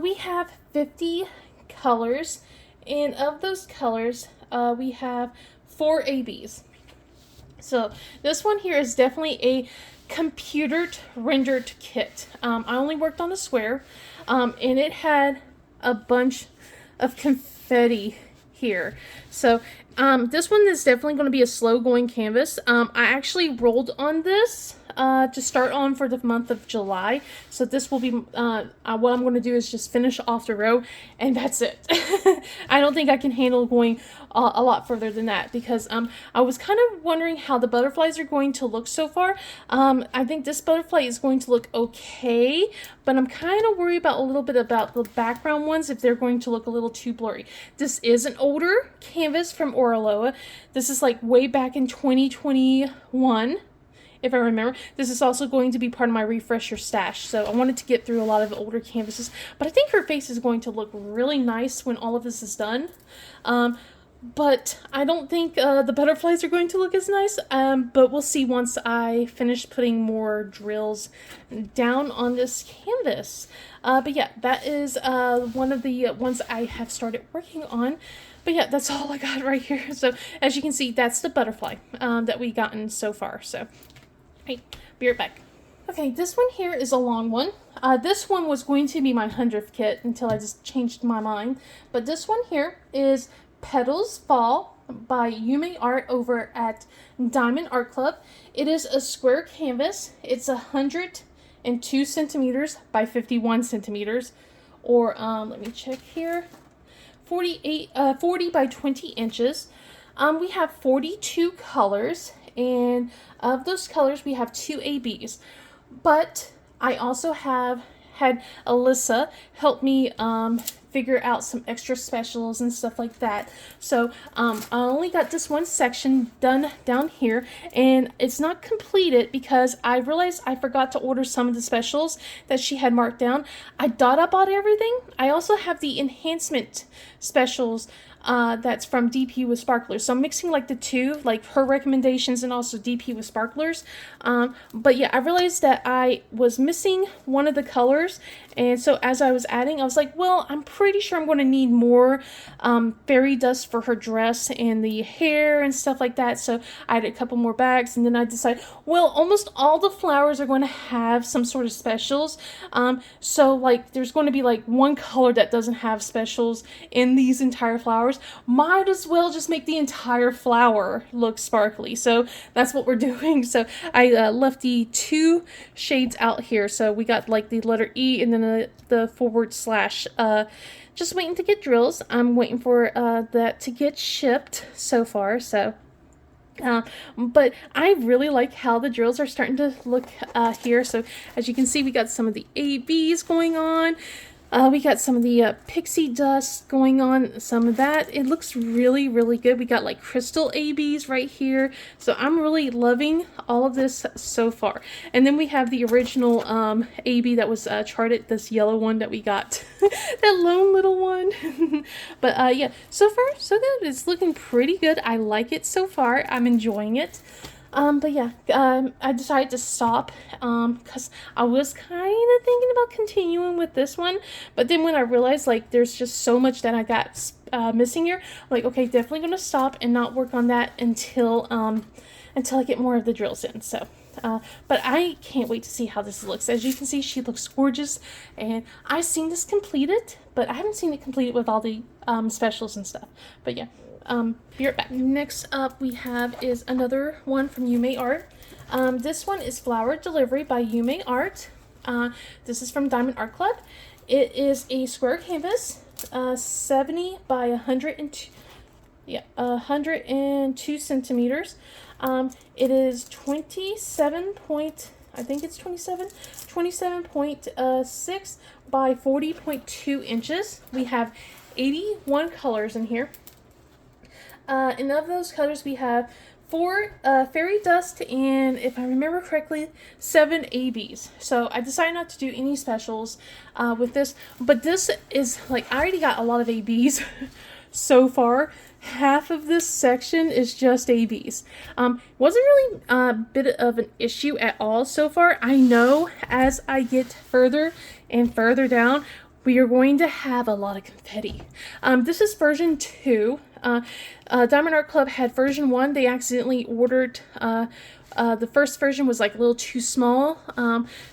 We have 50 colors, and of those colors, we have 4 ABs. So this one here is definitely a computer rendered kit. I only worked on a square, and it had a bunch of confetti here. So this one is definitely going to be a slow going canvas. I actually rolled on this to start on for the month of July. So this will be, what I'm going to do is just finish off the row, and that's it. I don't think I can handle going a lot further than that, because I was kind of wondering how the butterflies are going to look so far. I think this butterfly is going to look okay, but I'm kind of worried about a little bit about the background ones, if they're going to look a little too blurry. This is an older canvas from Oraloa. This is like way back in 2021. If I remember. This is also going to be part of my refresher stash, so I wanted to get through a lot of older canvases, but I think her face is going to look really nice when all of this is done. But I don't think the butterflies are going to look as nice, but we'll see once I finish putting more drills down on this canvas. But yeah, that is one of the ones I have started working on. But yeah, that's all I got right here. So as you can see, that's the butterfly that we've gotten so far. So hey, be right back. Okay, this one here is a long one. This one was going to be my 100th kit until I just changed my mind. But this one here is Petals Fall by Yume Art over at Diamond Art Club. It is a square canvas. It's 102 centimeters by 51 centimeters, or let me check here, 40 by 20 inches. We have 42 colors, and of those colors we have 2 ABs, but I also have had Alyssa help me figure out some extra specials and stuff like that. So I only got this one section done down here, and it's not completed because I realized I forgot to order some of the specials that she had marked down. I thought I bought everything. I also have the enhancement specials that's from DP with Sparklers. So I'm mixing like the two, like her recommendations and also DP with Sparklers. But yeah, I realized that I was missing one of the colors, and so as I was adding, I was like, well, I'm pretty sure I'm going to need more fairy dust for her dress and the hair and stuff like that. So I had a couple more bags, and then I decided, well, almost all the flowers are going to have some sort of specials. So like there's going to be like one color that doesn't have specials in these entire flowers. Might as well just make the entire flower look sparkly. So that's what we're doing. So I left the 2 shades out here. So we got like the letter E and then the forward slash. Just waiting to get drills. I'm waiting for that to get shipped so far. So but I really like how the drills are starting to look here. So as you can see, we got some of the ABs going on. We got some of the pixie dust going on, some of that. It looks really, really good. We got like crystal ABs right here. So I'm really loving all of this so far. And then we have the original AB that was charted, this yellow one that we got. That lone little one. But yeah, so far, so good. It's looking pretty good. I like it so far. I'm enjoying it. But yeah, I decided to stop, because I was kind of thinking about continuing with this one, but then when I realized, like, there's just so much that I got, missing here, I'm like, okay, definitely gonna stop and not work on that until I get more of the drills in, so, but I can't wait to see how this looks. As you can see, she looks gorgeous, and I've seen this completed, but I haven't seen it completed with all the, specials and stuff, but yeah. Be right back. Next up we have is another one from Yume Art. This one is Flower Delivery by Yume Art. This is from Diamond Art Club. It is a square canvas, 70 by 102, 102 centimeters. It is 27 point, I think it's 27.6 by 40.2 inches. We have 81 colors in here. And of those colors, we have 4 fairy dust and, if I remember correctly, 7 ABs. So I decided not to do any specials with this, but this is like, I already got a lot of ABs so far. Half of this section is just ABs. Wasn't really a bit of an issue at all so far. I know as I get further and further down, we are going to have a lot of confetti. This is version 2. Diamond Art Club had version 1. They accidentally ordered, the first version was like a little too small.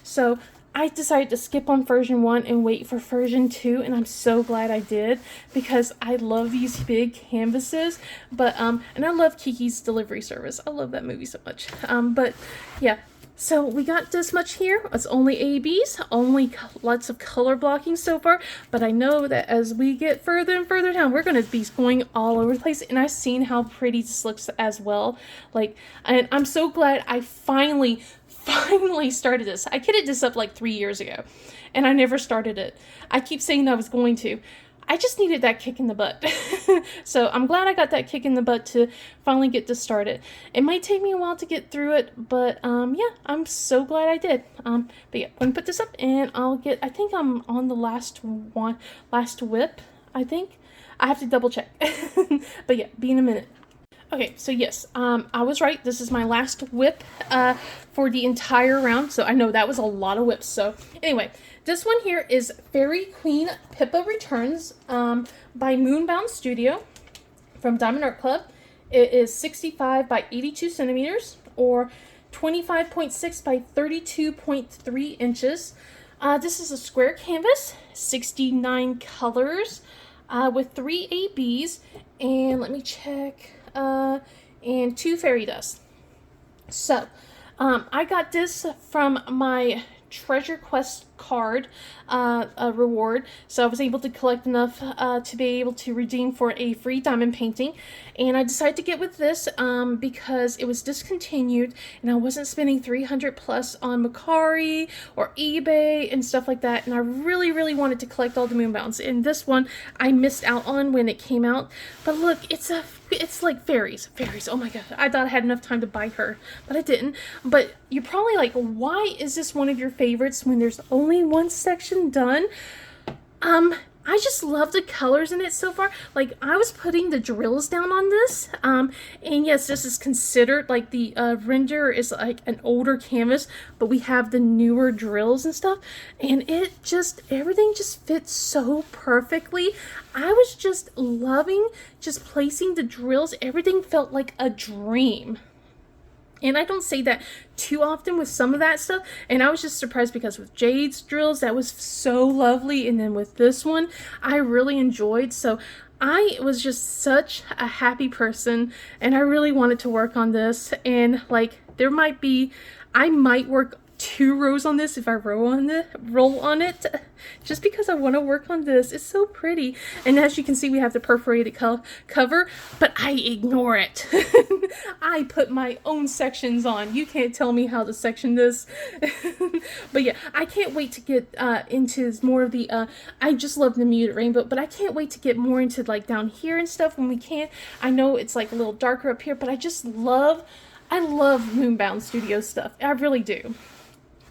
So I decided to skip on version 1 and wait for version 2, and I'm so glad I did, because I love these big canvases. But, and I love Kiki's Delivery Service. I love that movie so much. But yeah. So we got this much here. It's only ABs, only lots of color blocking so far, but I know that as we get further and further down, we're going to be going all over the place, and I've seen how pretty this looks as well. Like, and I'm so glad I finally started this. I kitted this up like 3 years ago, and I never started it. I keep saying I was going to. I just needed that kick in the butt. So I'm glad I got that kick in the butt to finally get this started. It might take me a while to get through it, but yeah, I'm so glad I did. But yeah, I'm gonna put this up and I think I'm on the last whip, I think. I have to double check. But yeah, be in a minute. Okay, so yes, I was right. This is my last whip for the entire round. So I know that was a lot of whips. So anyway, this one here is Fairy Queen Pippa Returns by Moonbound Studio from Diamond Art Club. It is 65 by 82 centimeters or 25.6 by 32.3 inches. This is a square canvas, 69 colors with 3 ABs. And let me check. And 2 fairy dust. So, I got this from my treasure quest card reward, so I was able to collect enough to be able to redeem for a free diamond painting, and I decided to get with this because it was discontinued and I wasn't spending 300 plus on Mercari or eBay and stuff like that, and I really wanted to collect all the moonbounds, and this one I missed out on when it came out. But look, it's like fairies. Oh my god, I thought I had enough time to buy her, but I didn't. But you're probably like, why is this one of your favorites when there's only one section done? I just love the colors in it so far. Like, I was putting the drills down on this, and yes, this is considered like the render is like an older canvas, but we have the newer drills and stuff, and everything just fits so perfectly. I was just loving just placing the drills. Everything felt like a dream. And I don't say that too often with some of that stuff. And I was just surprised because with Jade's drills, that was so lovely. And then with this one, I really enjoyed. So I was just such a happy person. And I really wanted to work on this. And like, I might work 2 rows on this if I roll on it, just because I want to work on this. It's so pretty. And as you can see, we have the perforated cover, but I ignore it. I put my own sections on. You can't tell me how to section this. But yeah, I can't wait to get into more of the, I just love the muted rainbow, but I can't wait to get more into like down here and stuff when we can. I know it's like a little darker up here, but I love Moonbound Studio stuff. I really do.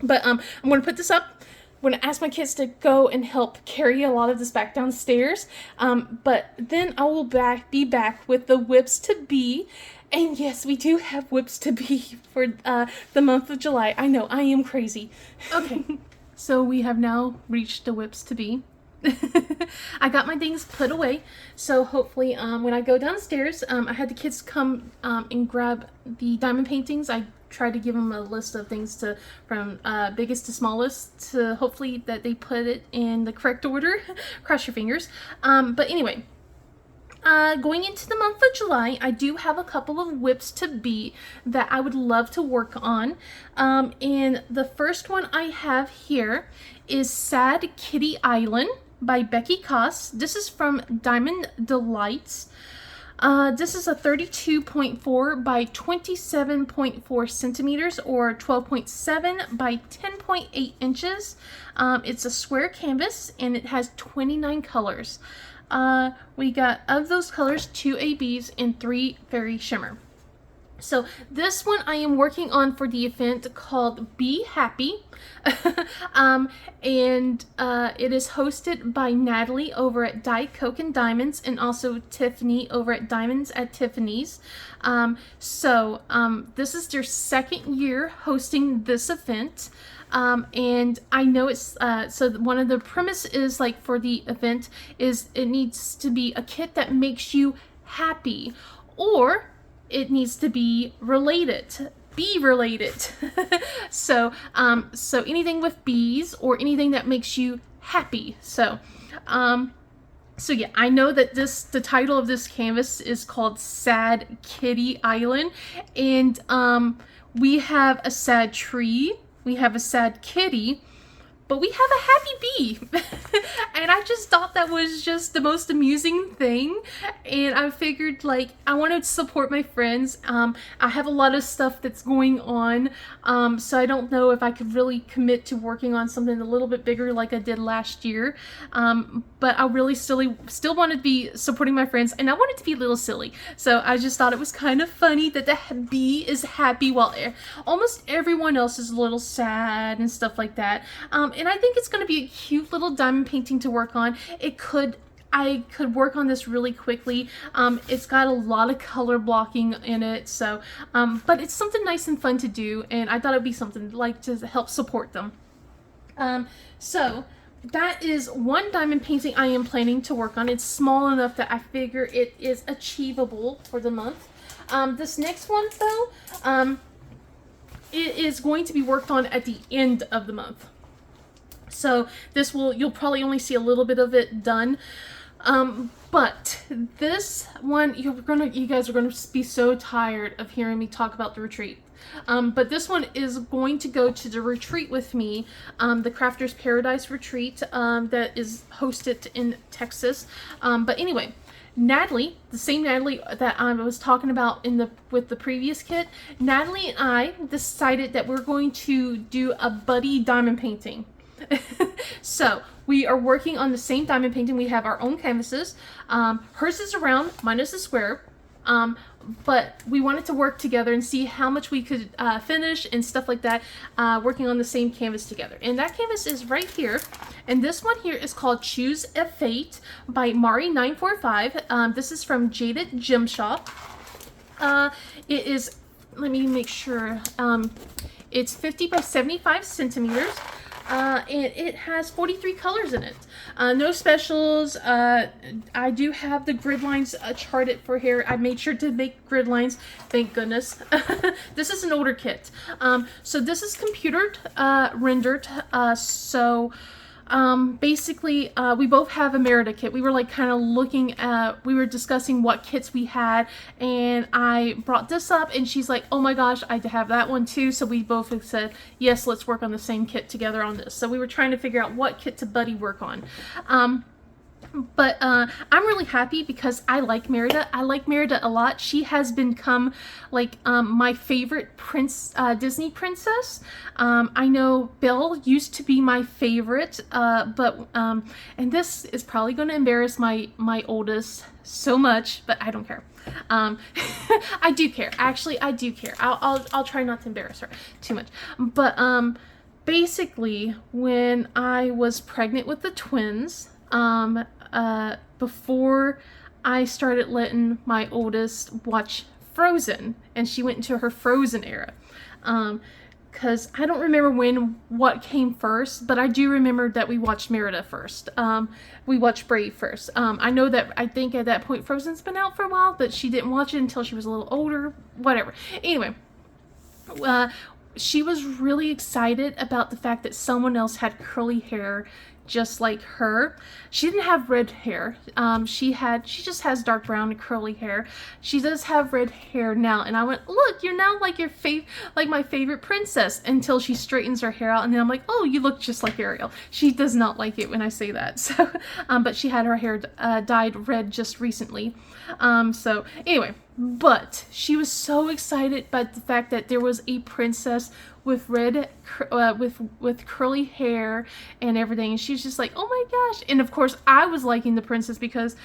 But I'm going to put this up. I'm going to ask my kids to go and help carry a lot of this back downstairs. But then I will be back with the whips to be. And yes, we do have whips to be for the month of July. I know, I am crazy. Okay, so we have now reached the whips to be. I got my things put away, so hopefully when I go downstairs, I had the kids come and grab the diamond paintings. I tried to give them a list of things from biggest to smallest, to hopefully that they put it in the correct order. Cross your fingers. But anyway, going into the month of July, I do have a couple of whips to be that I would love to work on. And the first one I have here is Sad Kitty Island by Becky Koss. This is from Diamond Delights. This is a 32.4 by 27.4 centimeters, or 12.7 by 10.8 inches. It's a square canvas and it has 29 colors. We got, of those colors, 2 ABs and 3 Fairy Shimmer. So this one I am working on for the event called Be Happy. And it is hosted by Natalie over at Diet Coke and Diamonds, and also Tiffany over at Diamonds at Tiffany's. This is their 2nd year hosting this event. And I know it's, so one of the premises, like, for the event is it needs to be a kit that makes you happy, or it needs to be related. Bee related. So anything with bees, or anything that makes you happy. So yeah, I know that the title of this canvas is called Sad Kitty Island, and we have a sad tree, we have a sad kitty, but we have a happy bee. And I just thought that was just the most amusing thing. And I figured, like, I want to support my friends. I have a lot of stuff that's going on. So I don't know if I could really commit to working on something a little bit bigger like I did last year. But I really still want to be supporting my friends. And I want it to be a little silly. So I just thought it was kind of funny that the bee is happy while almost everyone else is a little sad and stuff like that. And I think it's going to be a cute little diamond painting to work on. I could work on this really quickly. It's got a lot of color blocking in it, so but it's something nice and fun to do, and I thought it'd be something like to help support them. So that is one diamond painting I am planning to work on. It's small enough that I figure it is achievable for the month. This next one, though, it is going to be worked on at the end of the month. So you'll probably only see a little bit of it done. But this one, you guys are gonna be so tired of hearing me talk about the retreat. But this one is going to go to the retreat with me, the Crafters Paradise retreat, that is hosted in Texas. But anyway, Natalie, the same Natalie that I was talking about with the previous kit, Natalie and I decided that we're going to do a buddy diamond painting. So we are working on the same diamond painting. We have our own canvases. Hers is a round, mine is a square. But we wanted to work together and see how much we could finish and stuff like that, working on the same canvas together. And that canvas is right here. And this one here is called Choose a Fate by Mari945. This is from Jaded Gem Shop. It is, let me make sure, it's 50 by 75 centimeters. And it has 43 colors in it. No specials. I do have the grid lines charted for here. I made sure to make grid lines. Thank goodness. This is an older kit. So this is computer rendered. basically, we both have a Merida kit. We were like kind of we were discussing what kits we had, and I brought this up, and she's like, oh my gosh, I have that one too. So we both have said, yes, let's work on the same kit together on this. So we were trying to figure out what kit to buddy work on. But I'm really happy because I like Merida. I like Merida a lot. She has become like my favorite Disney princess. I know Belle used to be my favorite, but and this is probably going to embarrass my oldest so much, but I don't care. I do care. Actually, I do care. I'll try not to embarrass her too much. But basically, when I was pregnant with the twins, before I started letting my oldest watch Frozen, and she went into her Frozen era, because I don't remember what came first, but I do remember that we watched Merida first. We watched Brave first. I know that I think at that point Frozen's been out for a while, but she didn't watch it until she was a little older, whatever. Anyway, she was really excited about the fact that someone else had curly hair just like her. She didn't have red hair. She just has dark brown and curly hair. She does have red hair now, and I went, look, you're now like like my favorite princess, until she straightens her hair out, and then I'm like, oh, you look just like Ariel. She does not like it when I say that. So, but she had her hair dyed red just recently. So anyway, but she was so excited by the fact that there was a princess with red, with curly hair and everything, and she's just like, oh my gosh. And of course I was liking the princess because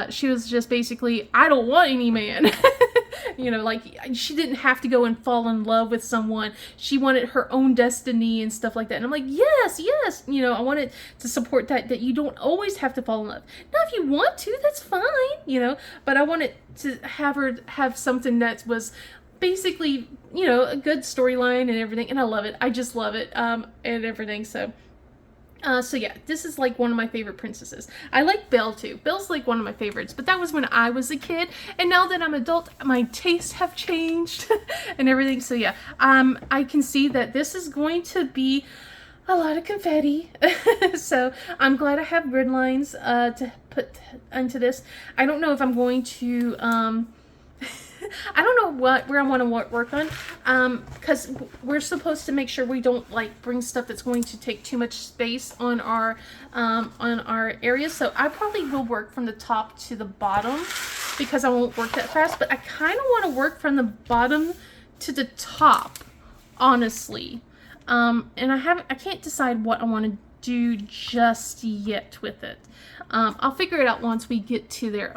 she was just basically, I don't want any man. You know, like, she didn't have to go and fall in love with someone. She wanted her own destiny and stuff like that. And I'm like, yes, yes. You know, I wanted to support that you don't always have to fall in love. Now, if you want to, that's fine, you know. But I wanted to have her have something that was basically, you know, a good storyline and everything. And I love it. I just love it, and everything. So yeah, this is like one of my favorite princesses. I like Belle too. Belle's like one of my favorites, but that was when I was a kid, and now that I'm adult, my tastes have changed and everything. So yeah, I can see that this is going to be a lot of confetti. So I'm glad I have grid lines to put into this. I don't know if I'm going to I don't know where I want to work on, because we're supposed to make sure we don't like bring stuff that's going to take too much space on our areas. So I probably will work from the top to the bottom because I won't work that fast. But I kind of want to work from the bottom to the top, honestly. And I can't decide what I want to do just yet with it. I'll figure it out once we get to there.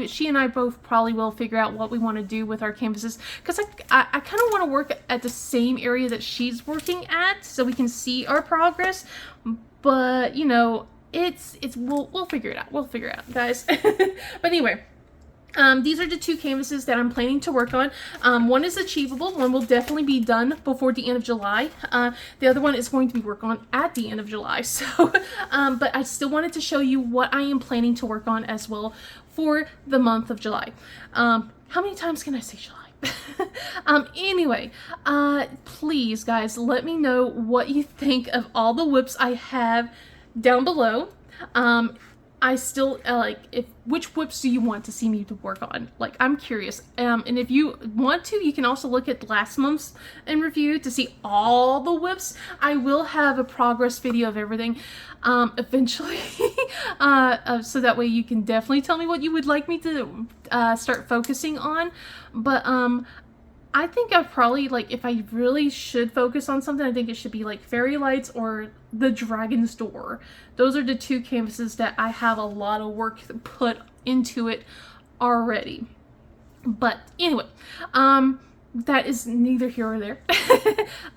She and I both probably will figure out what we want to do with our canvases, because I kind of want to work at the same area that she's working at so we can see our progress. But you know, we'll figure it out. We'll figure it out, guys. But anyway, these are the two canvases that I'm planning to work on. One is achievable. One will definitely be done before the end of July. The other one is going to be worked on at the end of July. So, but I still wanted to show you what I am planning to work on as well for the month of July. How many times can I say July? Anyway, please, guys, let me know what you think of all the whips I have down below. I still which whips do you want to see me to work on? Like, I'm curious. And if you want to, you can also look at last month's in review to see all the whips. I will have a progress video of everything eventually, so that way you can definitely tell me what you would like me to start focusing on. But I think I probably, like, if I really should focus on something, I think it should be like Fairy Lights or the Dragon's Door. Those are the two canvases that I have a lot of work put into it already. But anyway, that is neither here or there.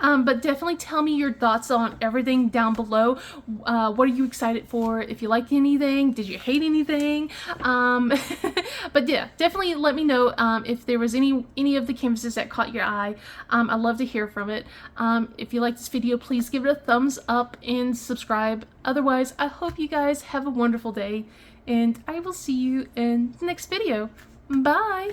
But definitely tell me your thoughts on everything down below. What are you excited for? If you liked anything, did you hate anything? But yeah, definitely let me know if there was any of the canvases that caught your eye. I'd love to hear from it. If you like this video, please give it a thumbs up and subscribe. Otherwise, I hope you guys have a wonderful day, and I will see you in the next video. Bye!